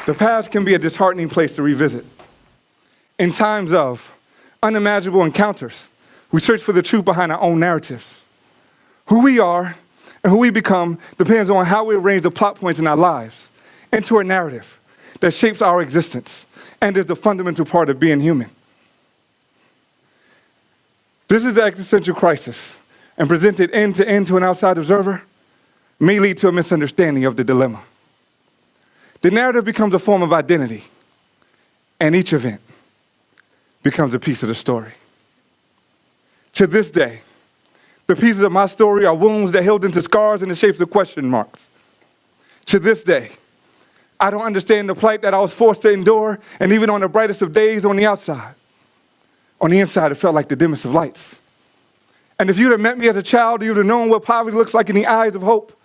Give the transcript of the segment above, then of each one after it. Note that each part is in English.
The past can be a disheartening place to revisit. In times of unimaginable encounters, we search for the truth behind our own narratives. Who we are and who we become depends on how we arrange the plot points in our lives into a narrative that shapes our existence and is the fundamental part of being human. This is the existential crisis, and presented end to end to an outside observer may lead to a misunderstanding of the dilemma. The narrative becomes a form of identity, and each event becomes a piece of the story. To this day, the pieces of my story are wounds that healed into scars in the shapes of question marks. To this day, I don't understand the plight that I was forced to endure, and even on the brightest of days on the outside. On the inside, it felt like the dimmest of lights. And if you'd have met me as a child, you'd have known what poverty looks like in the eyes of hope.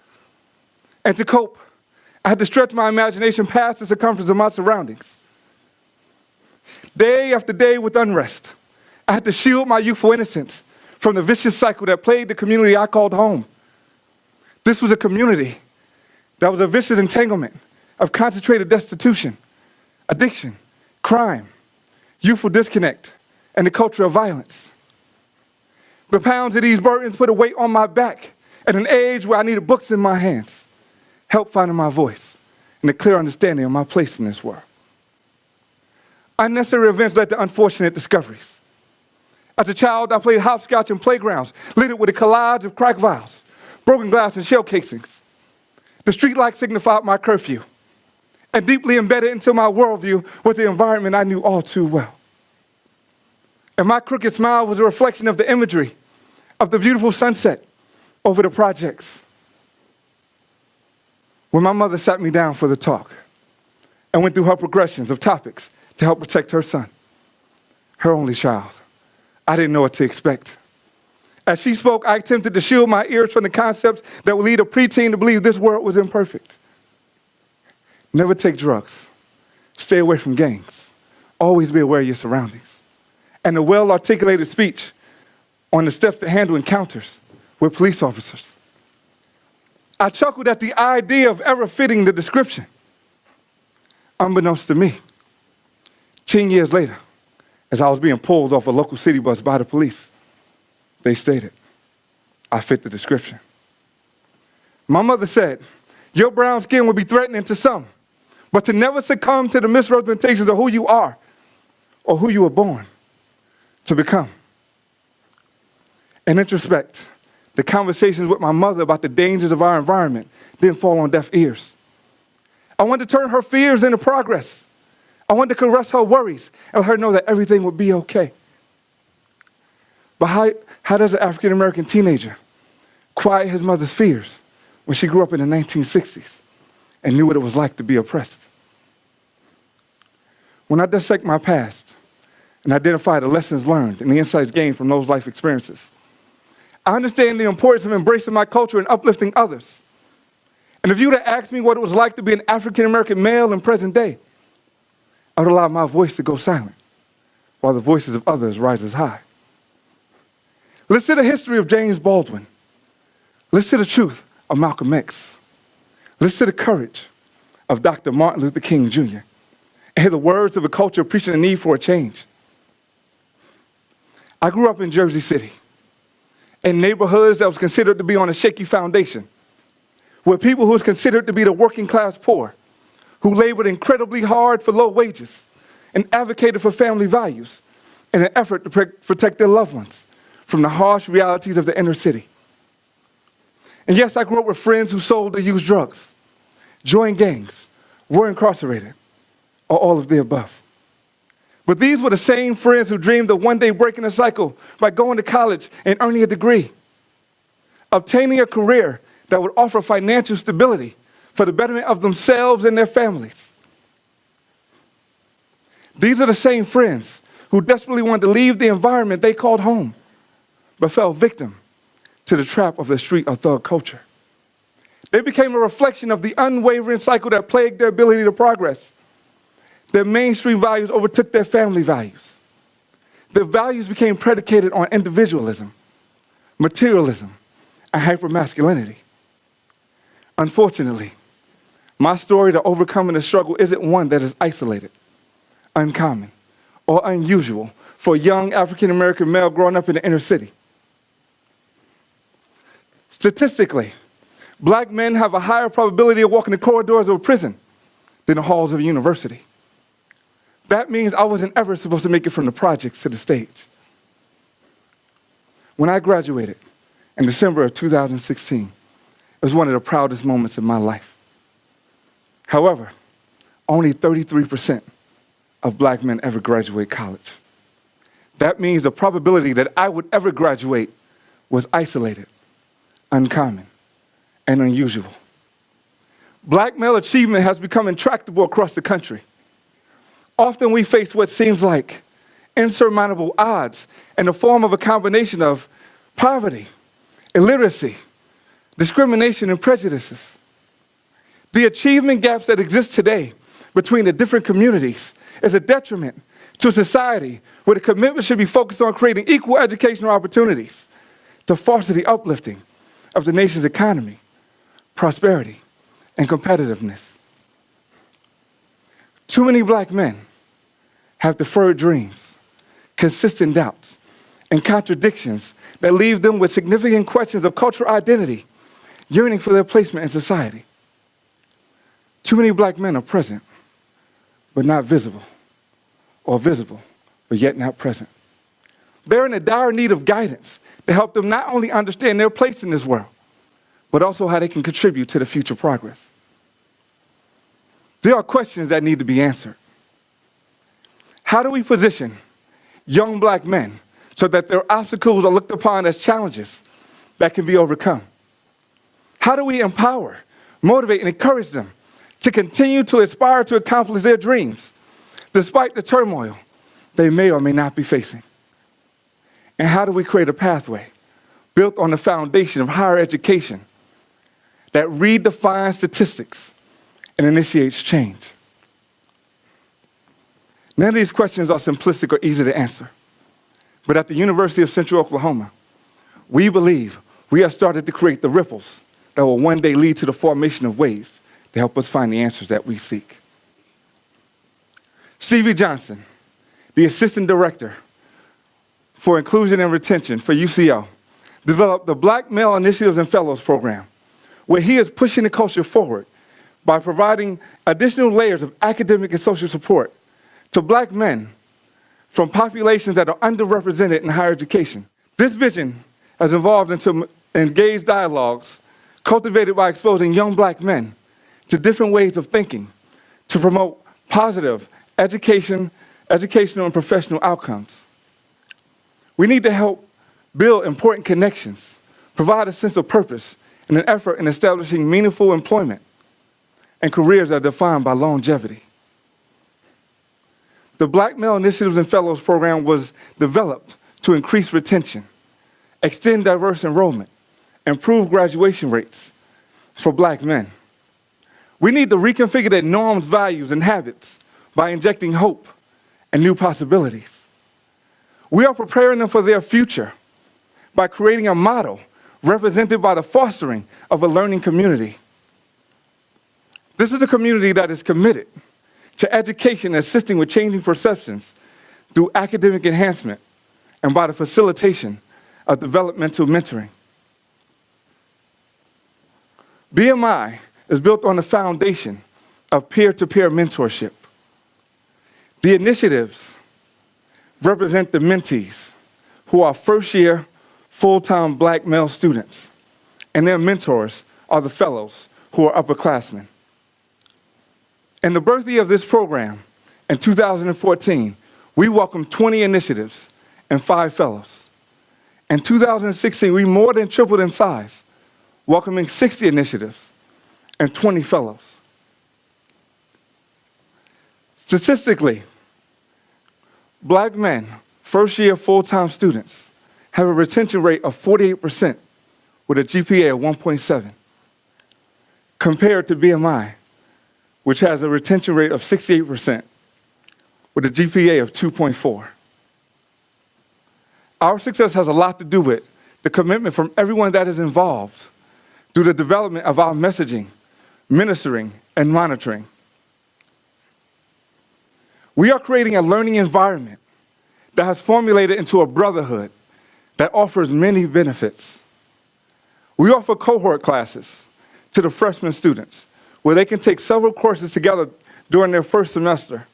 And to cope, I had to stretch my imagination past the circumference of my surroundings. Day after day with unrest, I had to shield my youthful innocence from the vicious cycle that plagued the community I called home. This was a community that was a vicious entanglement of concentrated destitution, addiction, crime, youthful disconnect, and the culture of violence. The pounds of these burdens put a weight on my back at an age where I needed books in my hands, help finding my voice, and a clear understanding of my place in this world. Unnecessary events led to unfortunate discoveries. As a child, I played hopscotch in playgrounds littered with a collage of crack vials, broken glass, and shell casings. The streetlight signified my curfew, and deeply embedded into my worldview was the environment I knew all too well. And my crooked smile was a reflection of the imagery of the beautiful sunset over the projects. When my mother sat me down for the talk and went through her progressions of topics to help protect her son, her only child, I didn't know what to expect. As she spoke, I attempted to shield my ears from the concepts that would lead a preteen to believe this world was imperfect. Never take drugs. Stay away from gangs. Always be aware of your surroundings. And a well-articulated speech on the steps to handle encounters with police officers. I chuckled at the idea of ever fitting the description. Unbeknownst to me, 10 years later, as I was being pulled off a local city bus by the police, they stated, I fit the description. My mother said, your brown skin will be threatening to some, but to never succumb to the misrepresentations of who you are or who you were born to become. In retrospect, the conversations with my mother about the dangers of our environment didn't fall on deaf ears. I wanted to turn her fears into progress. I wanted to caress her worries and let her know that everything would be okay. But how does an African-American teenager quiet his mother's fears when she grew up in the 1960s and knew what it was like to be oppressed? When I dissect my past and identify the lessons learned and the insights gained from those life experiences, I understand the importance of embracing my culture and uplifting others. And if you would have asked me what it was like to be an African-American male in present day, I would allow my voice to go silent while the voices of others rises high. Listen to the history of James Baldwin. Listen to the truth of Malcolm X. Listen to the courage of Dr. Martin Luther King Jr. And hear the words of a culture preaching the need for a change. I grew up in Jersey City, in neighborhoods that was considered to be on a shaky foundation, with people who was considered to be the working class poor, who labored incredibly hard for low wages and advocated for family values in an effort to protect their loved ones from the harsh realities of the inner city. And yes, I grew up with friends who sold or used drugs, joined gangs, were incarcerated, or all of the above. But these were the same friends who dreamed of one day breaking the cycle by going to college and earning a degree, obtaining a career that would offer financial stability for the betterment of themselves and their families. These are the same friends who desperately wanted to leave the environment they called home, but fell victim to the trap of the street or thug culture. They became a reflection of the unwavering cycle that plagued their ability to progress. Their mainstream values overtook their family values. Their values became predicated on individualism, materialism, and hypermasculinity. Unfortunately, My story to overcoming the struggle isn't one that is isolated, uncommon, or unusual for a young African-American male growing up in the inner city. Statistically, black men have a higher probability of walking the corridors of a prison than the halls of a university. That means I wasn't ever supposed to make it from the projects to the stage. When I graduated in December of 2016, it was one of the proudest moments of my life. However, only 33% of black men ever graduate college. That means the probability that I would ever graduate was isolated, uncommon, and unusual. Black male achievement has become intractable across the country. Often we face what seems like insurmountable odds in the form of a combination of poverty, illiteracy, discrimination, and prejudices. The achievement gaps that exist today between the different communities is a detriment to society where the commitment should be focused on creating equal educational opportunities to foster the uplifting of the nation's economy, prosperity, and competitiveness. Too many black men have deferred dreams, consistent doubts, and contradictions that leave them with significant questions of cultural identity, yearning for their placement in society. Too many black men are present, but not visible, or visible, but yet not present. They're in a dire need of guidance to help them not only understand their place in this world, but also how they can contribute to the future progress. There are questions that need to be answered. How do we position young black men so that their obstacles are looked upon as challenges that can be overcome? How do we empower, motivate, and encourage them to continue to aspire to accomplish their dreams, despite the turmoil they may or may not be facing? And how do we create a pathway built on the foundation of higher education that redefines statistics and initiates change? None of these questions are simplistic or easy to answer. But at the University of Central Oklahoma, we believe we have started to create the ripples that will one day lead to the formation of waves to help us find the answers that we seek. Stevie Johnson, the Assistant Director for Inclusion and Retention for UCO, developed the Black Male Initiatives and Fellows Program, where he is pushing the culture forward by providing additional layers of academic and social support to black men from populations that are underrepresented in higher education. This vision has evolved into engaged dialogues cultivated by exposing young black men to different ways of thinking to promote positive educational and professional outcomes. We need to help build important connections, provide a sense of purpose, and an effort in establishing meaningful employment and careers that are defined by longevity. The Black Male Initiatives and Fellows Program was developed to increase retention, extend diverse enrollment, improve graduation rates for black men. We need to reconfigure their norms, values, and habits by injecting hope and new possibilities. We are preparing them for their future by creating a model represented by the fostering of a learning community. This is a community that is committed to education and assisting with changing perceptions through academic enhancement and by the facilitation of developmental mentoring. BMI is built on the foundation of peer-to-peer mentorship. The initiatives represent the mentees who are first-year, full-time black male students, and their mentors are the fellows who are upperclassmen. In the birthday of this program, in 2014, we welcomed 20 initiatives and 5 fellows. In 2016, we more than tripled in size, welcoming 60 initiatives and 20 fellows. Statistically, black men, first-year full-time students, have a retention rate of 48% with a GPA of 1.7, compared to BMI, which has a retention rate of 68% with a GPA of 2.4. Our success has a lot to do with the commitment from everyone that is involved through the development of our messaging, ministering, and monitoring. We are creating a learning environment that has formulated into a brotherhood that offers many benefits. We offer cohort classes to the freshman students where they can take several courses together during their first semester,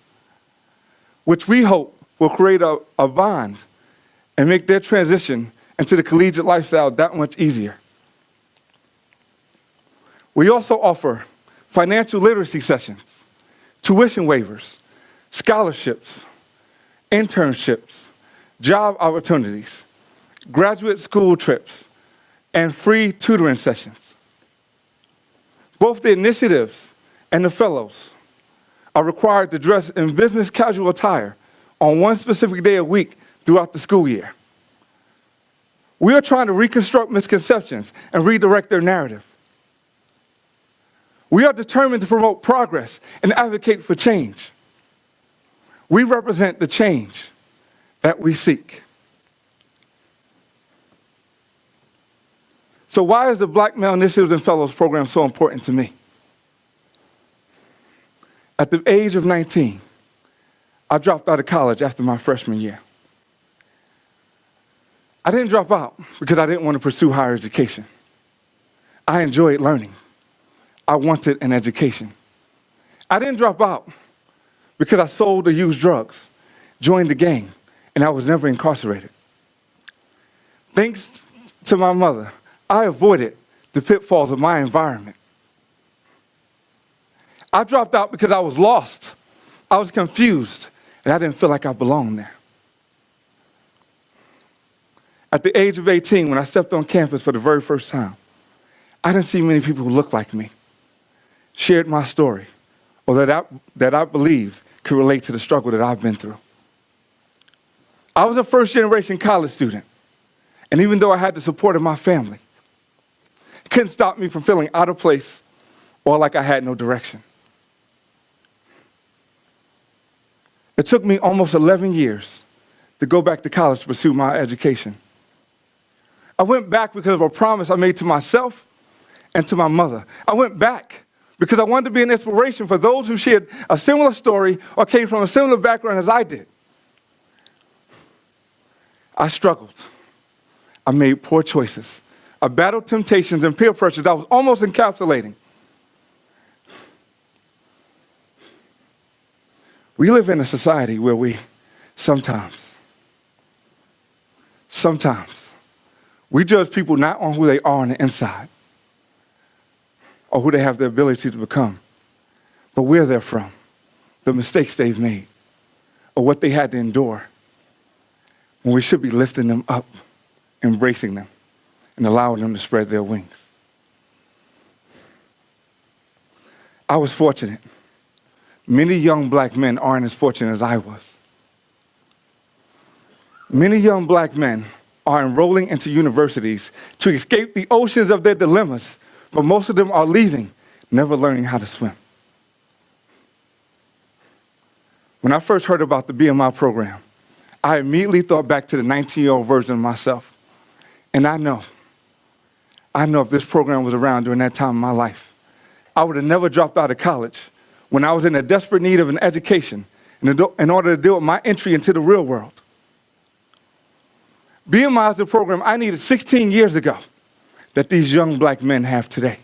which we hope will create a bond and make their transition into the collegiate lifestyle that much easier. We also offer financial literacy sessions, tuition waivers, scholarships, internships, job opportunities, graduate school trips, and free tutoring sessions. Both the initiatives and the fellows are required to dress in business casual attire on one specific day a week throughout the school year. We are trying to reconstruct misconceptions and redirect their narrative. We are determined to promote progress and advocate for change. We represent the change that we seek. So why is the Black Male Initiatives and Fellows program so important to me? At the age of 19, I dropped out of college after my freshman year. I didn't drop out because I didn't want to pursue higher education. I enjoyed learning. I wanted an education. I didn't drop out because I sold or used drugs, joined the gang, and I was never incarcerated. Thanks to my mother, I avoided the pitfalls of my environment. I dropped out because I was lost, I was confused, and I didn't feel like I belonged there. At the age of 18, when I stepped on campus for the very first time, I didn't see many people who looked like me, shared my story, or that I believed could relate to the struggle that I've been through. I was a first-generation college student, and even though I had the support of my family, it couldn't stop me from feeling out of place or like I had no direction. It took me almost 11 years to go back to college to pursue my education. I went back because of a promise I made to myself and to my mother. I went back because I wanted to be an inspiration for those who shared a similar story or came from a similar background as I did. I struggled. I made poor choices. I battled temptations and peer pressures that was almost encapsulating. We live in a society where we sometimes, we judge people not on who they are on the inside or who they have the ability to become, but where they're from, the mistakes they've made, or what they had to endure, when we should be lifting them up, embracing them, and allowing them to spread their wings. I was fortunate. Many young black men aren't as fortunate as I was. Many young black men are enrolling into universities to escape the oceans of their dilemmas, but most of them are leaving, never learning how to swim. When I first heard about the BMI program, I immediately thought back to the 19-year-old version of myself. And I know if this program was around during that time in my life, I would have never dropped out of college when I was in a desperate need of an education in order to deal with my entry into the real world. BMI is the program I needed 16 years ago that these young black men have today.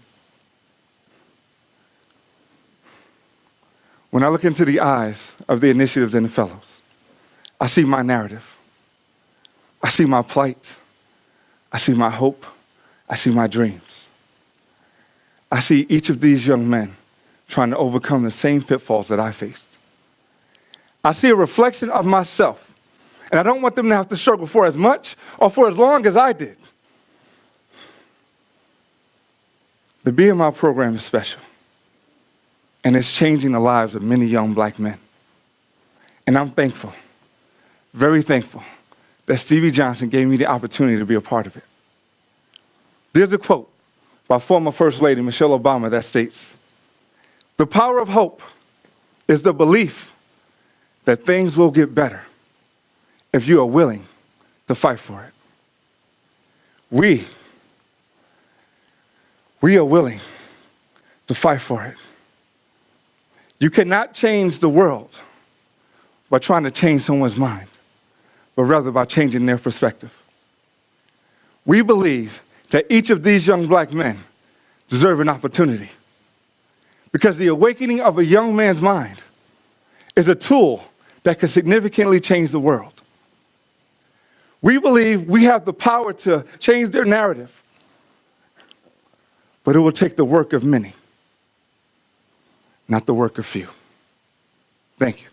When I look into the eyes of the initiatives and the fellows, I see my narrative. I see my plight. I see my hope. I see my dreams. I see each of these young men trying to overcome the same pitfalls that I faced. I see a reflection of myself, and I don't want them to have to struggle for as much or for as long as I did. The BMI program is special, and it's changing the lives of many young black men. And I'm thankful, very thankful, that Stevie Johnson gave me the opportunity to be a part of it. There's a quote by former First Lady Michelle Obama that states, "The power of hope is the belief that things will get better if you are willing to fight for it." We are willing to fight for it. You cannot change the world by trying to change someone's mind, but rather by changing their perspective. We believe that each of these young black men deserve an opportunity because the awakening of a young man's mind is a tool that can significantly change the world. We believe we have the power to change their narrative, but it will take the work of many, not the work of few. Thank you.